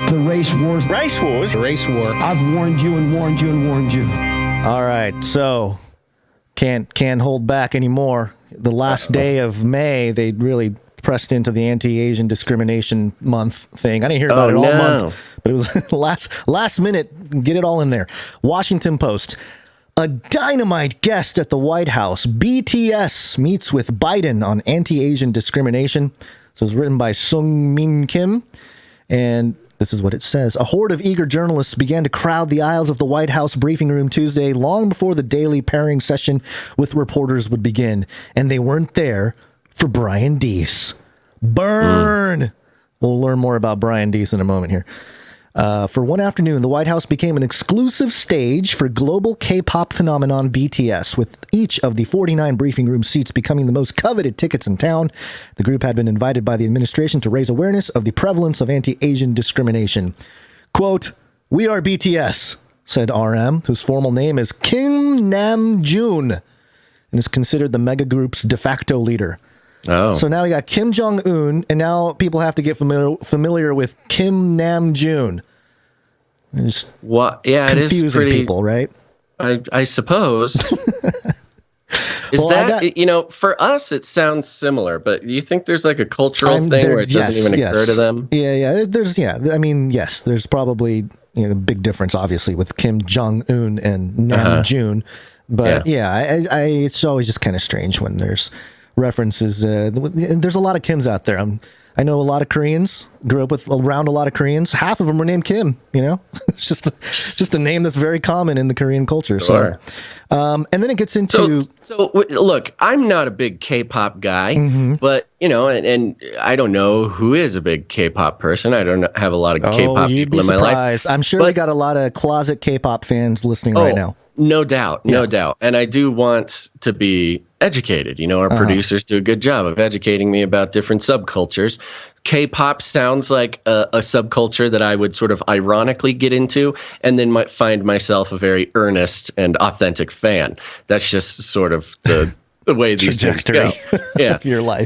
The race wars. Race wars. Race war. I've warned you and warned you and warned you. All right, so can't hold back anymore. The last day of May, they really pressed into the anti-Asian discrimination month thing. I didn't hear about it all month, but it was last minute. Get it all in there. Washington Post. A dynamite guest at the White House. BTS meets with Biden on anti-Asian discrimination. So it's written by Sung Min Kim. And this is what it says. A horde of eager journalists began to crowd the aisles of the White House briefing room Tuesday, long before the daily pairing session with reporters would begin. And they weren't there for Brian Deese. Burn! We'll learn more about Brian Deese in a moment here. For one afternoon, the White House became an exclusive stage for global K-pop phenomenon BTS, with each of the 49 briefing room seats becoming the most coveted tickets in town. The group had been invited by the administration to raise awareness of the prevalence of anti-Asian discrimination. Quote, "We are BTS," said RM, whose formal name is Kim Namjoon, and is considered the mega group's de facto leader. Oh. So now we got Kim Jong-un, and now people have to get familiar with Kim Namjoon. It's it is confusing people, right? I suppose. For us, it sounds similar, but you think there's like a cultural thing where it doesn't even occur to them? Yeah. There's probably big difference, obviously, with Kim Jong-un and Namjoon. But it's always just kind of strange when there's references. There's a lot of Kims out there. I know a lot of Koreans. Grew up around a lot of Koreans. Half of them were named Kim. It's just a name that's very common in the Korean culture. Sure. So, and then it gets into. So look, I'm not a big K-pop guy, but and I don't know who is a big K-pop person. I don't have a lot of K-pop people in my life. I'm sure we got a lot of closet K-pop fans listening right now. No doubt. And I do want to be educated. Our producers do a good job of educating me about different subcultures. K-pop sounds like a subculture that I would sort of ironically get into and then might find myself a very earnest and authentic fan. That's just sort of the way these things go. Yeah. Of your life.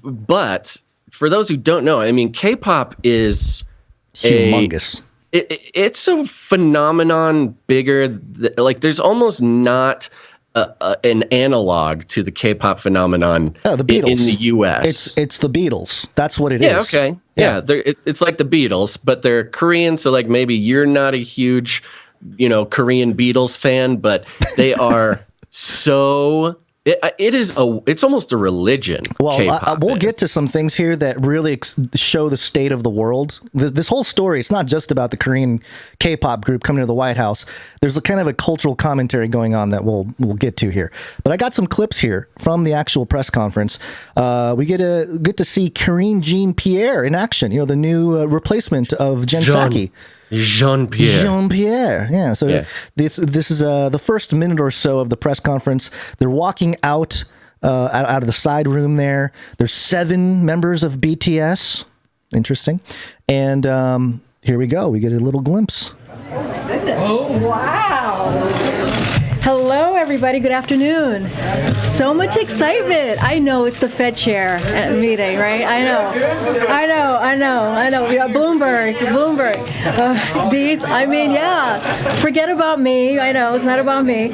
But for those who don't know, I mean, K-pop is humongous. It's a phenomenon bigger. There's almost not an analog to the K-pop phenomenon the Beatles. In the U.S. It's the Beatles. That's what it is. Okay. Yeah. It's like the Beatles, but they're Korean. So maybe you're not a huge, Korean Beatles fan, but they are so. It's almost a religion. Well, we'll get to some things here that really show the state of the world. This whole story, it's not just about the Korean K-pop group coming to the White House. There's a kind of a cultural commentary going on that we'll get to here. But I got some clips here from the actual press conference. We get to see Karine Jean-Pierre in action. The new replacement of Jen Psaki. Jean-Pierre. Yeah. So this is the first minute or so of the press conference. They're walking out of the side room there. There's 7 members of BTS. Interesting. And here we go. We get a little glimpse. Oh, wow. Hello, everybody. Good afternoon. So much excitement. I know it's the Fed chair meeting, right? I know. We got Bloomberg. These, forget about me. I know, it's not about me.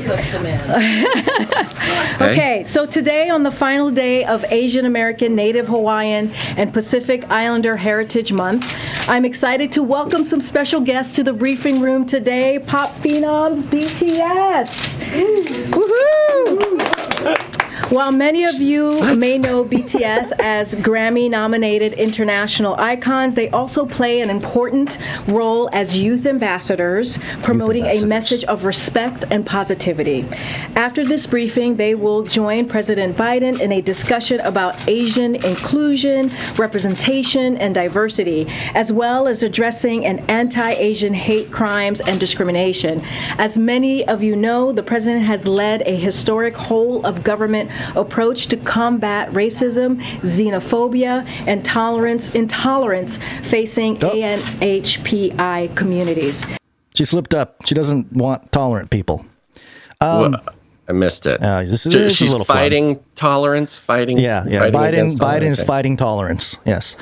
Okay, so today on the final day of Asian American, Native Hawaiian, and Pacific Islander Heritage Month, I'm excited to welcome some special guests to the briefing room today, pop phenoms BTS. Woohoo! While many of you may know BTS as Grammy-nominated international icons, they also play an important role as youth ambassadors, promoting a message of respect and positivity. After this briefing, they will join President Biden in a discussion about Asian inclusion, representation, and diversity, as well as addressing an anti-Asian hate crimes and discrimination. As many of you know, the president has led a historic whole-of-government approach to combat racism, xenophobia, and intolerance facing ANHPI communities. She slipped up. She doesn't want tolerant people. I missed it. She's fighting tolerance, fighting. Yeah. Biden is fighting tolerance. Yes.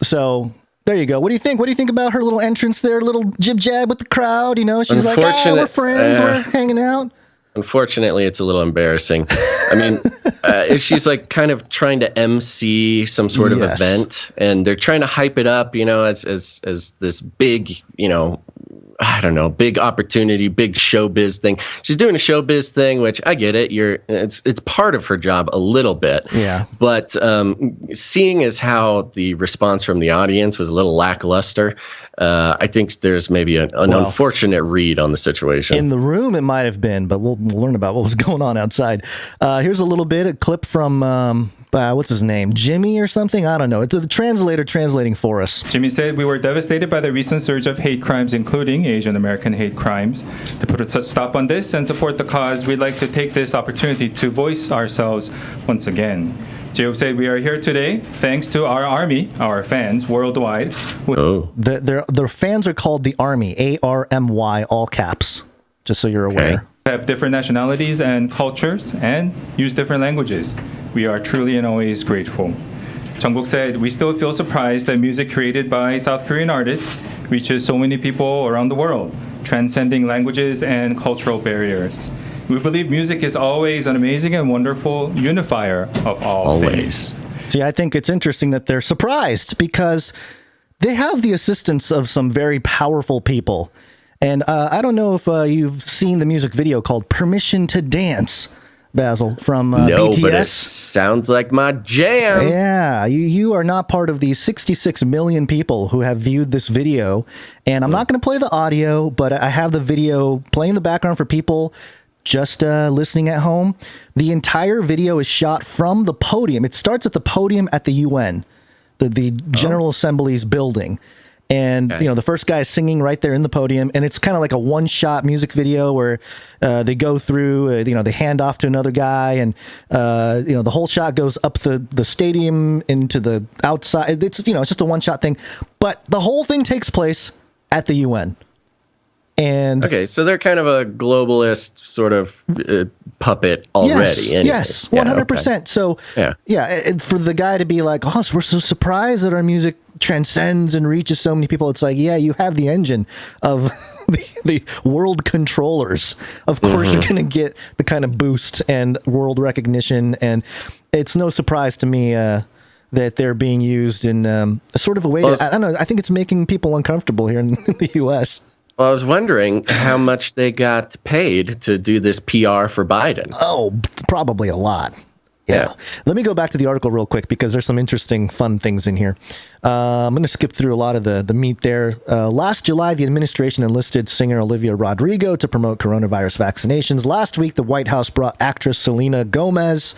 So There you go. What do you think? What do you think about her little entrance there? Little jib jab with the crowd. She's like, we're friends. We're hanging out. Unfortunately, it's a little embarrassing. I mean, she's like kind of trying to MC some sort of event, and they're trying to hype it up, as this big, I don't know, big opportunity, big showbiz thing. She's doing a showbiz thing, which I get it. It's part of her job a little bit. Yeah. But seeing as how the response from the audience was a little lackluster, I think there's maybe an unfortunate read on the situation. In the room, it might have been, but we'll learn about what was going on outside. Here's a clip from what's his name? Jimmy or something? I don't know. It's the translator translating for us. Jimmy said, "We were devastated by the recent surge of hate crimes, including Asian American hate crimes. To put a stop on this and support the cause, we'd like to take this opportunity to voice ourselves once again." J-Hope said, "We are here today thanks to our army, our fans worldwide." Their fans are called the Army, ARMY, all caps, just so you're aware. Have different nationalities and cultures and use different languages. We are truly and always grateful. Jungkook said, "We still feel surprised that music created by South Korean artists reaches so many people around the world, transcending languages and cultural barriers. We believe music is always an amazing and wonderful unifier of all things." See, I think it's interesting that they're surprised because they have the assistance of some very powerful people. And I don't know if you've seen the music video called Permission to Dance, Basil, from BTS. But it sounds like my jam. Yeah, you are not part of the 66 million people who have viewed this video. And I'm not going to play the audio, but I have the video playing in the background for people just listening at home. The entire video is shot from the podium. It starts at the podium at the UN, the General Assembly's building. And, the first guy is singing right there in the podium. And it's kind of like a one-shot music video where they go through, they hand off to another guy. And, the whole shot goes up the stadium into the outside. It's, it's just a one-shot thing. But the whole thing takes place at the UN. And okay, so they're kind of a globalist sort of puppet already. Yes, 100%. So, for the guy to be like, "Oh, we're so surprised that our music transcends and reaches so many people," it's like, yeah, you have the engine of the world controllers. Of course, you're going to get the kind of boost and world recognition, and it's no surprise to me that they're being used in a sort of a way. I don't know. I think it's making people uncomfortable here in the U.S. Well, I was wondering how much they got paid to do this PR for Biden. Oh, probably a lot. Yeah. Let me go back to the article real quick because there's some interesting, fun things in here. I'm going to skip through a lot of the meat there. Last July, the administration enlisted singer Olivia Rodrigo to promote coronavirus vaccinations. Last week, the White House brought actress Selena Gomez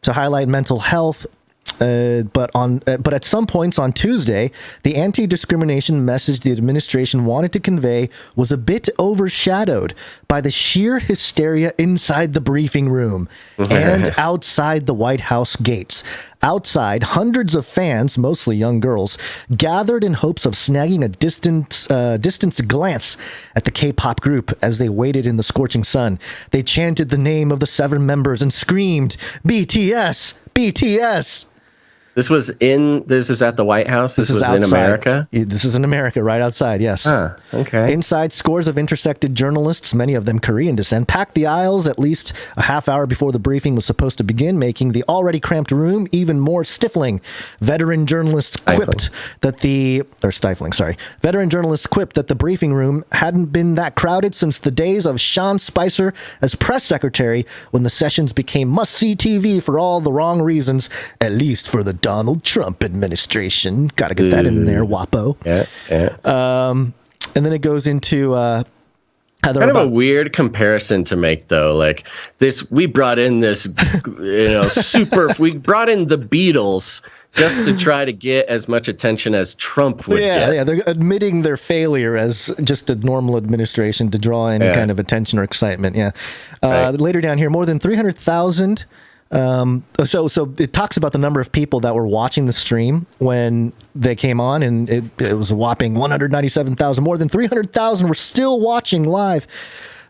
to highlight mental health. But at some points on Tuesday, the anti-discrimination message the administration wanted to convey was a bit overshadowed by the sheer hysteria inside the briefing room and outside the White House gates. Outside, hundreds of fans, mostly young girls, gathered in hopes of snagging a distant glance at the K-pop group as they waited in the scorching sun. They chanted the name of the 7 members and screamed, "BTS! BTS!" This was at the White House? This was in America? This is in America, right outside, yes. Okay. Inside, scores of intersected journalists, many of them Korean descent, packed the aisles at least a half hour before the briefing was supposed to begin, making the already cramped room even more stifling. Veteran journalists quipped that the briefing room hadn't been that crowded since the days of Sean Spicer as press secretary, when the sessions became must-see TV for all the wrong reasons, at least for the Donald Trump administration. Got to get that in there, WAPO. And then it goes into kind of a weird comparison to make, though. Like this, we brought in this, we brought in the Beatles just to try to get as much attention as Trump would get. Yeah, they're admitting their failure as just a normal administration to draw any kind of attention or excitement. Later down here, more than 300,000. So it talks about the number of people that were watching the stream when they came on, and it was a whopping 197,000. More than 300,000 were still watching live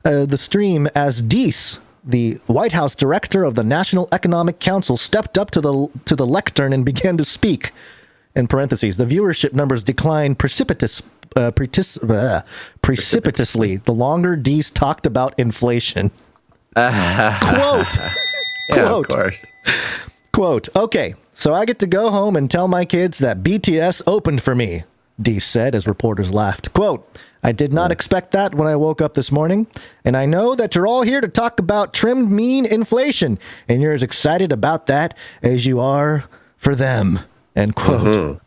the stream as Deese, the White House director of the National Economic Council, stepped up to the lectern and began to speak. in parentheses, the viewership numbers decline precipitously the longer Dees talked about inflation. Quote. Yeah, Quote. of course. Quote, okay, so I get to go home and tell my kids that BTS opened for me, Dees said as reporters laughed. Quote, I did not expect that when I woke up this morning, and I know that you're all here to talk about trimmed mean inflation, and you're as excited about that as you are for them, end quote. Mm-hmm.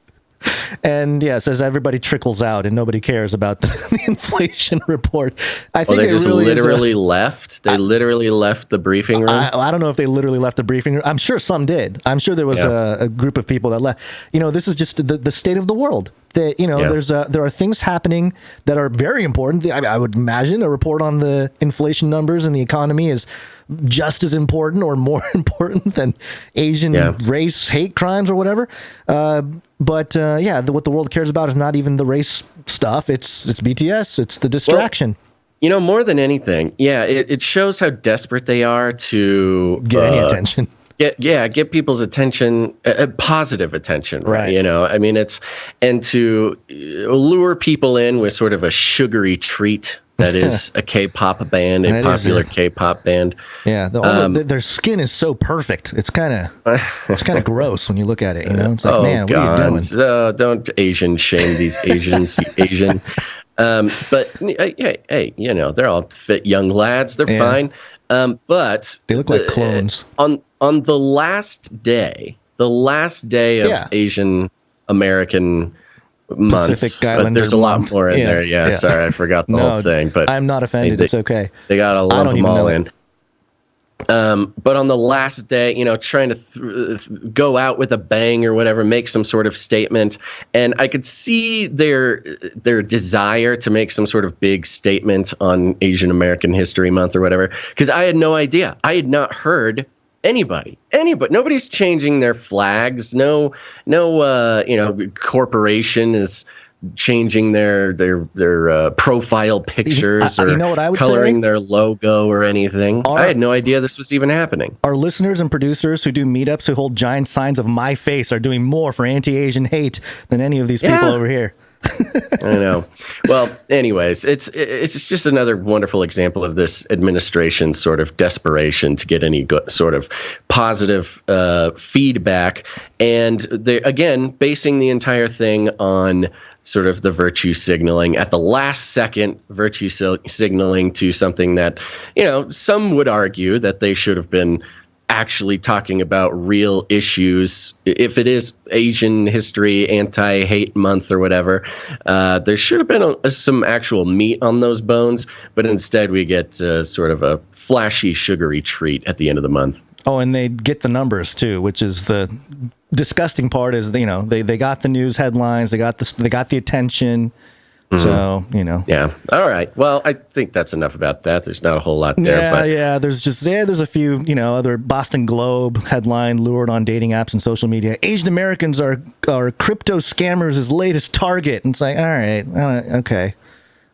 And yeah, it says everybody trickles out and nobody cares about the inflation report. I think they it just really literally left. They literally left the briefing room. I don't know if they literally left the briefing room. I'm sure some did. I'm sure there was a group of people that left. This is just the state of the world. That there are things happening that are very important. I would imagine a report on the inflation numbers and the economy is just as important or more important than Asian race hate crimes or whatever. What the world cares about is not even the race stuff. It's BTS. It's the distraction. Well, more than anything, it shows how desperate they are to get any attention. Get people's attention, positive attention, right? Right. And to lure people in with sort of a sugary treat that is a K-pop band, a popular K-pop band. Yeah, their skin is so perfect. It's kind of gross when you look at it. It's like, man, what are you doing? Don't Asian shame these Asians, Asian. But hey, they're all fit young lads. They're fine. But they look like clones. On the last day of Asian American month, Pacific Islander there's a lot month. more in there. Yeah, sorry, I forgot the whole thing. But I'm not offended. It's okay. They got to lump them all in. But on the last day, trying to go out with a bang or whatever, make some sort of statement. And I could see their desire to make some sort of big statement on Asian American History Month or whatever, because I had no idea. I had not heard anybody. Nobody's changing their flags. No, corporation is changing their profile pictures or what I would coloring say? their logo or anything. I had no idea this was even happening. Our listeners and producers who do meetups who hold giant signs of my face are doing more for anti-Asian hate than any of these people over here. I know. Well, anyways, it's just another wonderful example of this administration's sort of desperation to get any sort of positive feedback, and they again basing the entire thing on sort of the virtue signaling at the last second, virtue signaling to something that some would argue that they should have been actually talking about real issues. If it is Asian History Anti-Hate Month or whatever, there should have been some actual meat on those bones, but instead we get sort of a flashy, sugary treat at the end of the month. Oh, and they get the numbers too, which is the disgusting part. Is they got the news headlines, they got the attention. So, Yeah. All right. Well, I think that's enough about that. There's not a whole lot there. There's a few, other Boston Globe headline, lured on dating apps and social media. Asian Americans are crypto scammers' latest target. And it's like, all right, okay.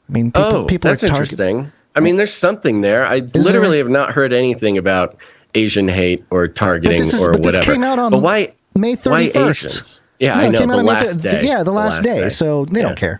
I mean, people that's are interesting. I mean, there's something there. I literally have not heard anything about Asian hate or targeting or whatever. This came out on May 31st. Why Asians? Yeah, I know. The last day. Yeah, the last day. So they don't care.